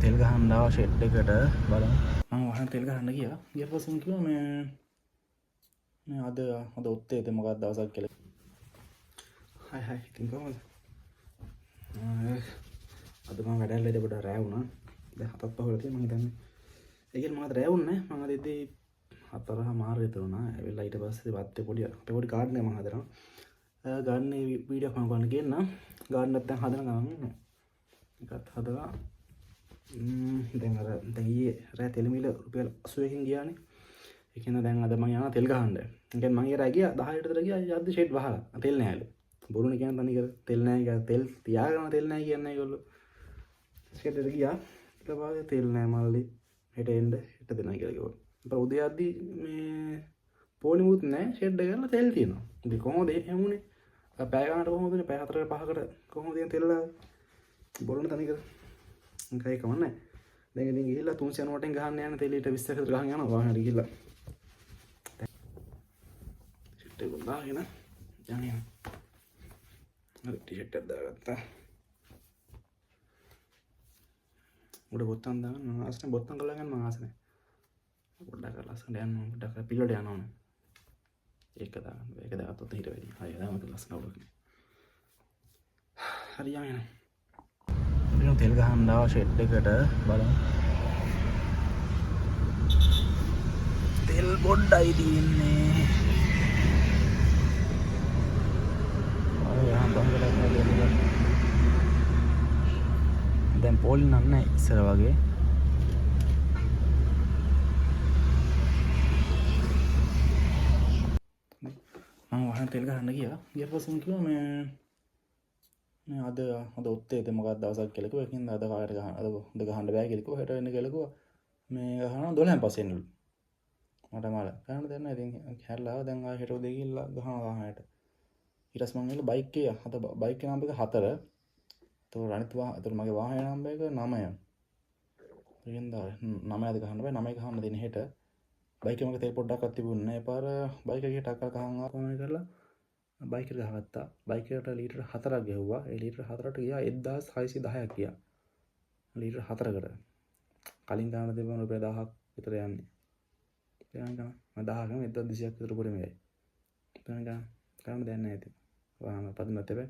තෙල් ගහන්න ආව ෂෙඩ් එකට බලමු. මම වහන තෙල් ගහන්න ගියා. ඊට පස්සේ මම කිව්වා මේ අද ඔත්තේද මොකක්ද දවසක් කියලා. හයි ඉතින් කොහමද? අද මම වැඩ ඇල්ලේද පොඩ රෑ වුණා. දැන් 7ක් පහළ තියෙනවා මම හිතන්නේ. ඒ කියන්නේ මම රෑ වුණේ නැහැ. මම අද ඉතින් 4:00 විතර වුණා. ඇවිල්ලා ඊට පස්සේ වත්තේ පොඩි ගාඩන් එකක් මම හදනවා. ගාඩන් එකේ වීඩියෝ එකක් මම ගන්න ගේන්න. ගාඩන් එක දැන් හදන ගමන් එකත් හදලා දැන් ඊයේ රෑ තෙල් මිල රුපියල් 80කින් ගියානේ. ඒ කියන්නේ දැන් අද මම යනවා තෙල් ගහන්න. ඒ කියන්නේ මම ඊයේ ගියා 10ට විතර ගියා යද්දි ෂෙඩ් වහලා තෙල් නැහැලු. බොරුනේ කියන්නේ තනි කර තෙල් නැහැ කියලා තෙල් තියාගෙන තෙල් නැහැ කියන්නේ ඒගොල්ලෝ. ෂෙඩ් එකට ගියා. ඊට පස්සේ තෙල් නැහැ මල්ලි. හෙට එන්න හෙට දෙනවා කියලා කිව්වා. ඊට උදේ යද්දි මේ පොලිමුත් නැහැ ෂෙඩ් එක කරලා තෙල් තියෙනවා. ඉතින් කොහොමද එහෙම උනේ? පැය ගන්නට කොහොමද උනේ? පැය 4කට 5කට කොහොමද තියෙන තෙල් ආවේ? බොරුනේ තනි කර. එකයි කමන්නේ. දැන් ඉතින් ගිහිල්ලා 390න් ගහන්න යන තෙල් ඊට 20කට විතර ගහන් යනවා වාහනේට ගිහිල්ලා. ෂෙඩ් එක දාගෙන යන්නේ. හරි ටී-ෂර්ට් එකක් දාගත්තා. උඩ බොත්තම් දාගන්න මම ආසනේ බොත්තම් කරලා ගන්න මම ආසනේ. පොඩ්ඩක් ලස්සනට යන්න ඕන පොඩ්ඩක් පිළිවෙලට යන්න ඕන. ඒක දාගන්න. ඒක දාගත්තොත් හිට වෙයි. හරි දාමු ලස්සන උඩට. හරි යන්නේ. ඉතින් තෙල් ගහන්න ආව ෂෙඩ් එකට බලමු. තෙල් පොඩ්ඩයි තියෙන්නේ. දැන් පොල් නෑ ඉස්සර වගේ. මම වහන තෙල් ගහන්න ගියා. ඊට පස්සේ මම කිව්වා මේ අද ඔත්තේද මොකක්ද දවසක් කියලා කිව්වා. ඒකින්ද අද කායට ගහන්න අද ගහන්න බෑ කියලා කිව්වා. හෙට වෙන්න කියලා කිව්වා. මේ ගහනවා 12න් පස්සේ එන්නලු. මට මාල ගහන්න දෙන්න නැහැ. ඉතින් හැරලා ආවා. දැන් ආයෙ හෙට උදේ ගිහිල්ලා ගහනවා ගහනට. ඊට පස්සේ මම ගිහලා බයික් එක නම්බර් එක 4. ඒතකොට අනිත් ඒතකොට මගේ වාහනේ නම්බර් එක 9. ඒකින්ද 9ද ගහන්න බෑ. 9 ගහන්න දෙන්නේ හෙට. බයික් එකේ මගේ තෙල් පොඩ්ඩක්වත් තිබුණේ නැහැ. ඒ පාර බයික් එකේ ටක්කල් ගහන් ආපම කරලා බයික් එක ගහගත්තා. බයික් එකට ලීටර් 4ක් ගෙවුවා. ඒ ලීටර් 4ට ගියා 1610ක් ගියා. ලීටර් 4කට. කලින් දාන දෙපොන රුපියල් 1000ක් විතර යන්නේ. දැන් ගන්න. මම 1000 ගම 1200ක් විතර පොරේ මේයි. දැන් ගන්න දෙන්නේ නැහැ ඉතින්. වාහන පදින්නත් එපා.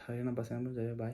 හරිනම් පස්සේ යන්න ජය බයි.